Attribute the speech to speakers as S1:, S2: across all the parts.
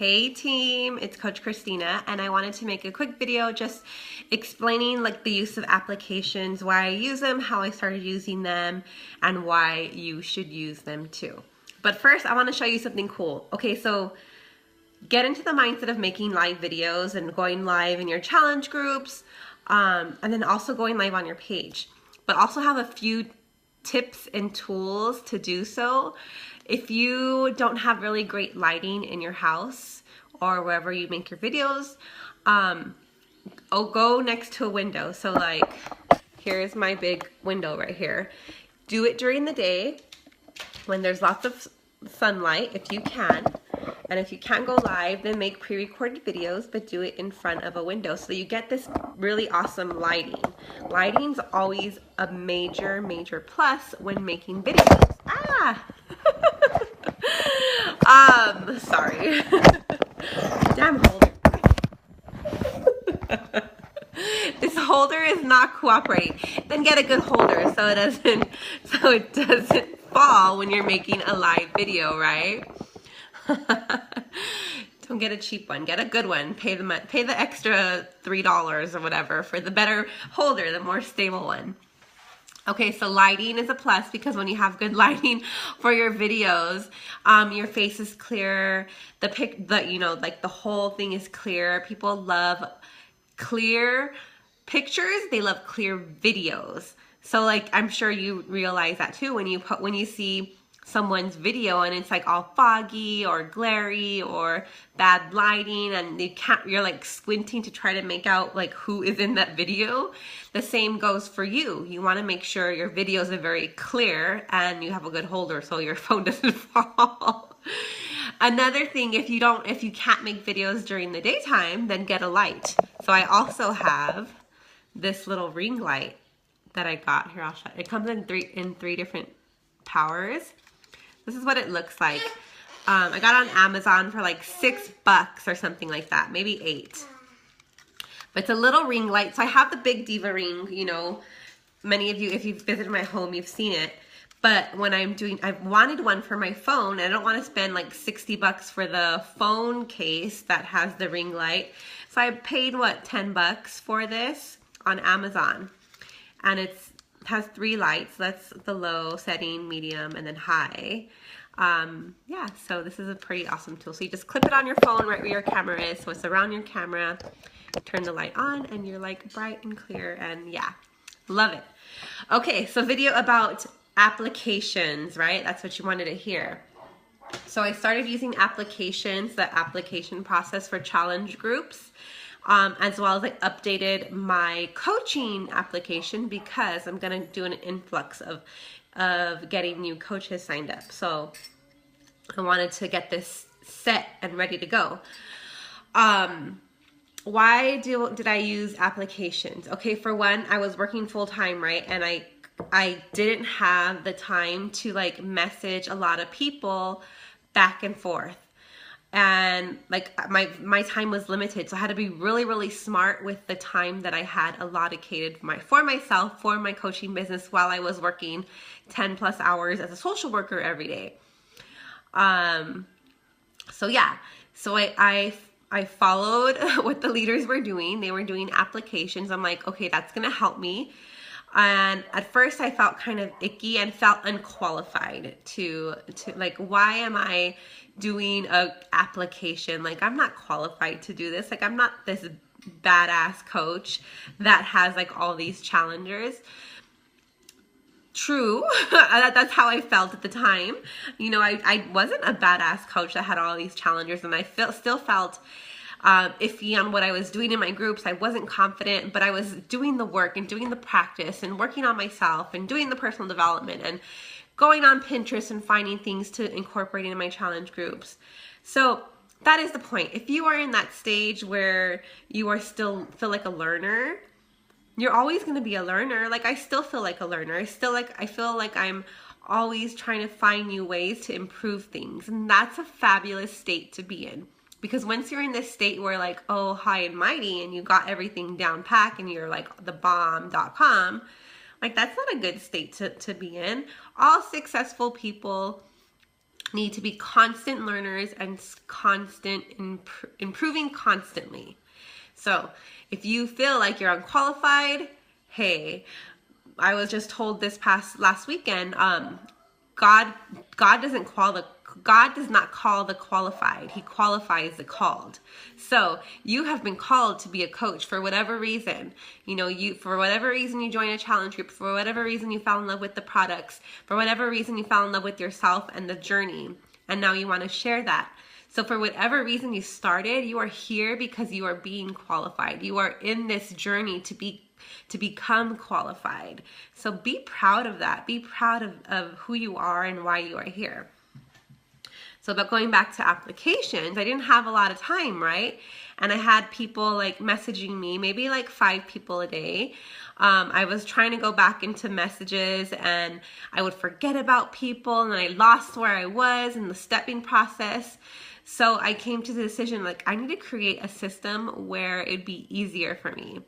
S1: Hey team, it's Coach Christina, and I wanted to make a quick video just explaining like the use of applications, why I use them, how I started using them, and why you should use them too. But first, I want to show you something cool. Okay, so get into the mindset of making live videos and going live in your challenge groups, and then also going live on your page. But also have a few tips and tools to do so. If you don't have really great lighting in your house or wherever you make your videos, go next to a window. So like, here's my big window right here. Do it during the day when there's lots of sunlight, if you can. And if you can't go live, then make pre-recorded videos, but do it in front of a window so you get this really awesome lighting. Lighting's always a major plus when making videos. Sorry. Damn holder. This holder is not cooperating. Then get a good holder so it doesn't fall when you're making a live video, right? Don't get a cheap one. Get a good one. Pay the extra $3 or whatever for the better holder, the more stable one. Okay, so lighting is a plus because when you have good lighting for your videos, your face is clear. Like the whole thing is clear. People love clear pictures. They love clear videos. So like I'm sure you realize that too when you see someone's video and it's like all foggy or glary or bad lighting and you're like squinting to try to make out like who is in that video. The same goes for you. You want to make sure your videos are very clear and you have a good holder so your phone doesn't fall. Another thing, if you can't make videos during the daytime, then get a light. So I also have this little ring light that I got here. I'll show. It comes in three different powers. This is what it looks like. I got it on Amazon for like $6 or something like that, maybe $8. But it's a little ring light. So I have the big Diva ring, you know, many of you, if you've visited my home, you've seen it. But when I've wanted one for my phone, and I don't want to spend like $60 for the phone case that has the ring light. So I paid, what, $10 for this on Amazon. And it has 3 lights. That's the low, setting, medium, and then high. Yeah, so this is a pretty awesome tool. So you just clip it on your phone right where your camera is. So it's around your camera. Turn the light on and you're like bright and clear, and yeah, love it. Okay, so video about applications, right? That's what you wanted to hear. So I started using applications, the application process for challenge groups. As well as I updated my coaching application because I'm gonna do an influx of getting new coaches signed up. So I wanted to get this set and ready to go. Why did I use applications? Okay, for one, I was working full-time, right? And I didn't have the time to like message a lot of people back and forth. And like my time was limited, so I had to be really smart with the time that I had allocated for myself, for my coaching business while I was working 10+ hours as a social worker every day. So yeah, so I followed what the leaders were doing. They were doing applications. I'm like, okay, that's gonna help me. And at first I felt kind of icky and felt unqualified to like, why am I doing a application? Like, I'm not qualified to do this. Like, I'm not this badass coach that has like all these challengers. True, that's how I felt at the time. You know, I wasn't a badass coach that had all these challengers, and I still felt iffy on what I was doing in my groups. I wasn't confident, but I was doing the work and doing the practice and working on myself and doing the personal development and going on Pinterest and finding things to incorporate into my challenge groups. So that is the point. If you are in that stage where you are still feel like a learner, you're always going to be a learner. Like, I still feel like a learner. I feel like I'm always trying to find new ways to improve things. And that's a fabulous state to be in. Because once you're in this state where like, oh, high and mighty, and you got everything down pat and you're like the bomb.com, like that's not a good state to be in. All successful people need to be constant learners and constant improving constantly. So if you feel like you're unqualified, hey, I was just told this last weekend, God does not call the qualified. He qualifies the called. So you have been called to be a coach for whatever reason. For whatever reason you join a challenge group, for whatever reason you fell in love with the products, for whatever reason you fell in love with yourself and the journey, and now you want to share that. So for whatever reason you started, you are here because you are being qualified. You are in this journey to become qualified. So be proud of that. Be proud of who you are and why you are here. So, but going back to applications, I didn't have a lot of time, right? And I had people like messaging me, maybe like 5 people a day. I was trying to go back into messages and I would forget about people and I lost where I was in the stepping process. So I came to the decision, like, I need to create a system where it'd be easier for me.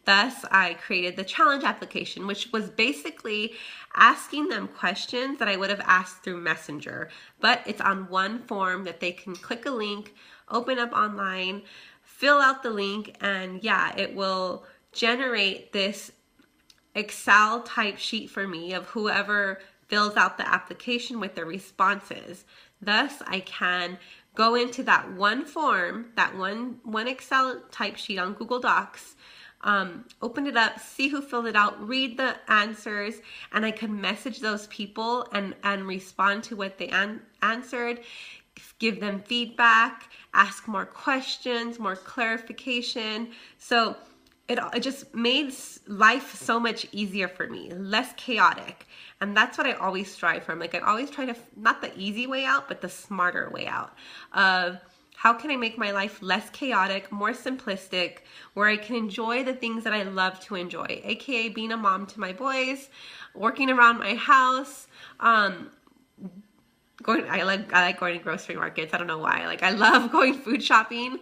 S1: Thus, I created the challenge application, which was basically asking them questions that I would have asked through Messenger, but it's on one form that they can click a link, open up online, fill out the link, and yeah, it will generate this Excel type sheet for me of whoever fills out the application with their responses. Thus, I can go into that one form, that one Excel type sheet on Google Docs, open it up, see who filled it out, read the answers, and I can message those people and respond to what they answered, give them feedback, ask more questions, more clarification. So it just made life so much easier for me, less chaotic. And that's what I always strive for. Like, I always try to, not the easy way out, but the smarter way out of how can I make my life less chaotic, more simplistic, where I can enjoy the things that I love to enjoy, aka being a mom to my boys, working around my house, I like going to grocery markets. I don't know why. Like, I love going food shopping,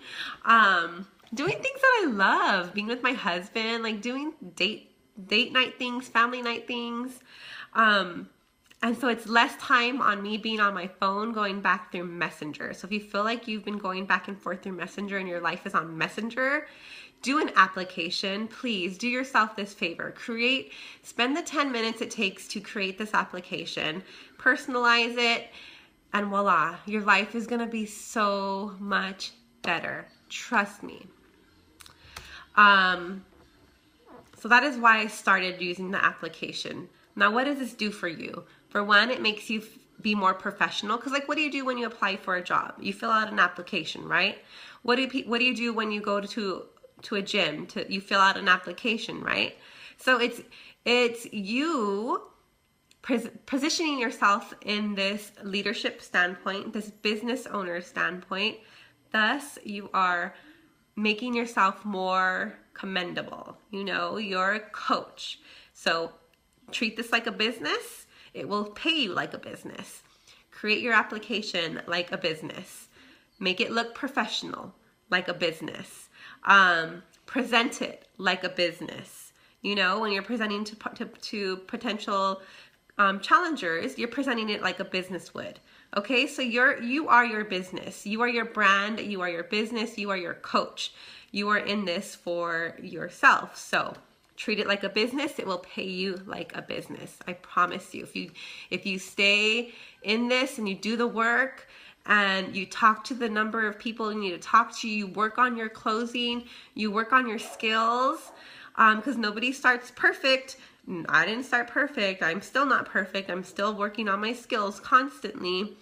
S1: doing things that I love, being with my husband, like doing date night things, family night things. And so it's less time on me being on my phone going back through Messenger. So if you feel like you've been going back and forth through Messenger and your life is on Messenger, do an application. Please do yourself this favor. Spend the 10 minutes it takes to create this application, personalize it, and voila, your life is going to be so much better. Trust me. So that is why I started using the application. Now, what does this do for you? For one, it makes you be more professional. Because, like, what do you do when you apply for a job? You fill out an application, right? What do you do when you go to a gym? You fill out an application, right? So it's you positioning yourself in this leadership standpoint, this business owner standpoint. Thus, you are making yourself more commendable. You're a coach. So treat this like a business. It will pay you like a business. Create your application like a business. Make it look professional like a business. Present it like a business. When you're presenting to potential challengers, you're presenting it like a business would. Okay, so you are your business. You are your brand. You are your business. You are your coach. You are in this for yourself. So treat it like a business. It will pay you like a business. I promise you. If you stay in this and you do the work and you talk to the number of people you need to talk to, you work on your closing, you work on your skills, because nobody starts perfect. I didn't start perfect. I'm still not perfect. I'm still working on my skills constantly.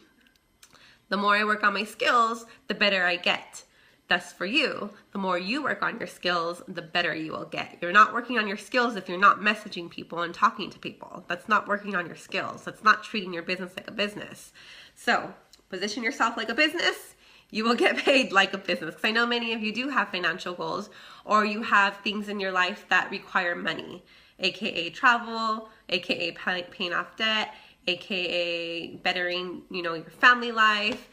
S1: The more I work on my skills, the better I get. Thus for you, the more you work on your skills, the better you will get. You're not working on your skills if you're not messaging people and talking to people. That's not working on your skills. That's not treating your business like a business. So position yourself like a business. You will get paid like a business. Because I know many of you do have financial goals, or you have things in your life that require money, aka travel, aka paying off debt, aka bettering, your family life.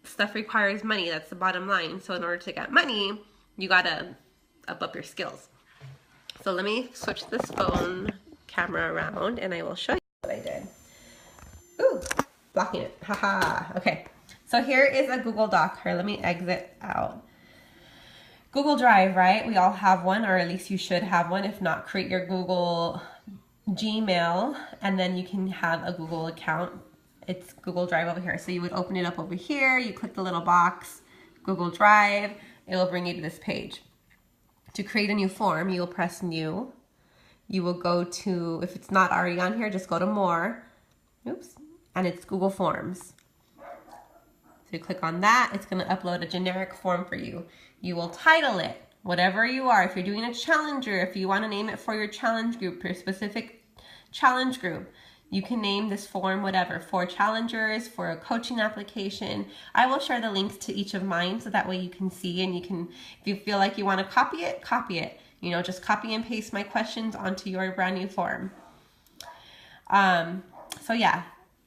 S1: Stuff requires money. That's the bottom line. So in order to get money, you gotta up your skills. So let me switch this phone camera around and I will show you what I did. Ooh, blocking it. Haha. Okay. So here is a Google Doc. Here, let me exit out. Google Drive, right? We all have one, or at least you should have one. If not, create your Google Gmail, and then you can have a Google account. It's Google Drive over here. So you would open it up over here. You click the little box, Google Drive. It will bring you to this page. To create a new form, you will press New. You will go to, if it's not already on here, just go to More. Oops. And it's Google Forms. So you click on that. It's going to upload a generic form for you. You will title it, whatever you are. If you're doing a challenger, if you want to name it for your challenge group, your specific challenge group, you can name this form whatever, for challengers, for a coaching application. I will share the links to each of mine so that way you can see, and you can, if you feel like you want to copy it, copy it. You know, just copy and paste my questions onto your brand new form. So yeah,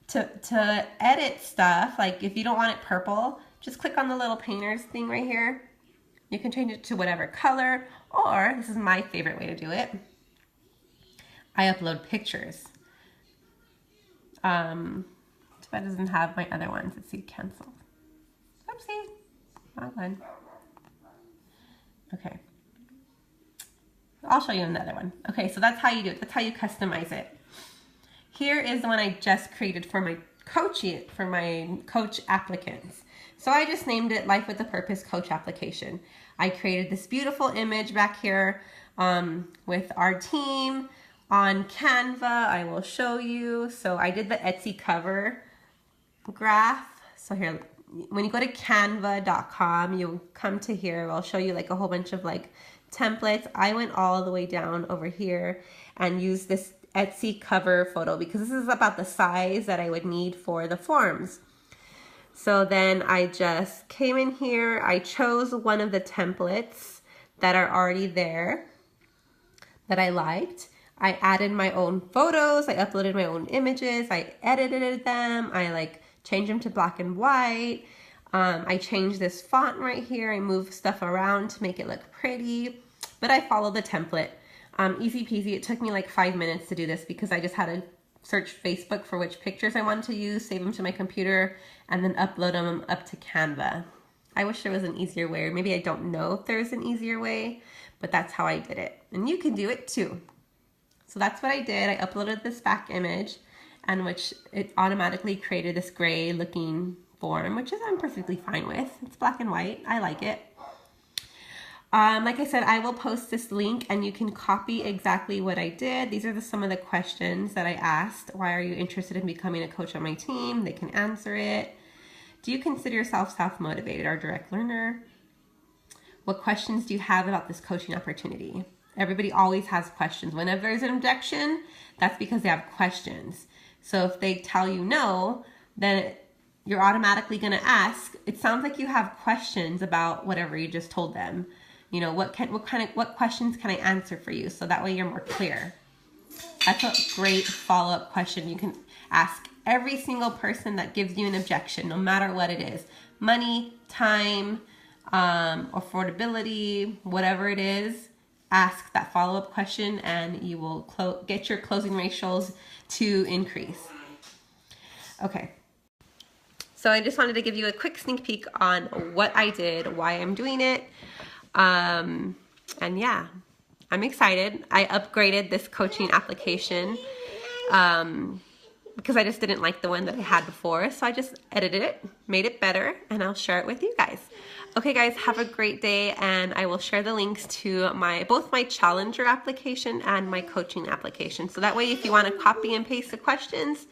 S1: to edit stuff, like if you don't want it purple, just click on the little painters thing right here. You can change it to whatever color, or this is my favorite way to do it. I upload pictures. Too bad it doesn't have my other ones. Let's see, cancel. Oopsie, wrong one. Okay. I'll show you another one. Okay, so that's how you do it. That's how you customize it. Here is the one I just created for my coach applicants. So I just named it Life with a Purpose Coach Application. I created this beautiful image back here with our team on Canva. I will show you. So I did the Etsy cover graph. So here, when you go to canva.com, you'll come to here. I'll show you like a whole bunch of like templates. I went all the way down over here and used this Etsy cover photo because this is about the size that I would need for the forms. So then I just came in here, I chose one of the templates that are already there that I liked. I added my own photos, I uploaded my own images, I edited them, I like changed them to black and white. I changed this font right here. I moved stuff around to make it look pretty, but I followed the template. Easy peasy. It took me like 5 minutes to do this because I just had to search Facebook for which pictures I wanted to use, save them to my computer, and then upload them up to Canva. I wish there was an easier way, or maybe I don't know if there's an easier way, but that's how I did it. And you can do it too. So that's what I did. I uploaded this back image, and which it automatically created this gray looking form, which is I'm perfectly fine with. It's black and white. I like it. Like I said, I will post this link and you can copy exactly what I did. These are some of the questions that I asked. Why are you interested in becoming a coach on my team? They can answer it. Do you consider yourself self-motivated or direct learner? What questions do you have about this coaching opportunity? Everybody always has questions. Whenever there's an objection, that's because they have questions. So if they tell you no, then you're automatically going to ask. It sounds like you have questions about whatever you just told them. You know, what questions can I answer for you? So that way you're more clear. That's a great follow-up question. You can ask every single person that gives you an objection, no matter what it is. Money, time, affordability, whatever it is, ask that follow-up question and you will get your closing ratios to increase. Okay. So I just wanted to give you a quick sneak peek on what I did, why I'm doing it. And yeah, I'm excited. I upgraded this coaching application because I just didn't like the one that I had before. So I just edited it, made it better, and I'll share it with you guys. Okay guys, have a great day, and I will share the links to both my Challenger application and my coaching application. So that way if you want to copy and paste the questions,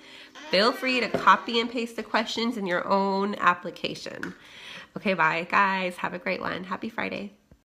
S1: feel free to copy and paste the questions in your own application. Okay, bye guys. Have a great one. Happy Friday.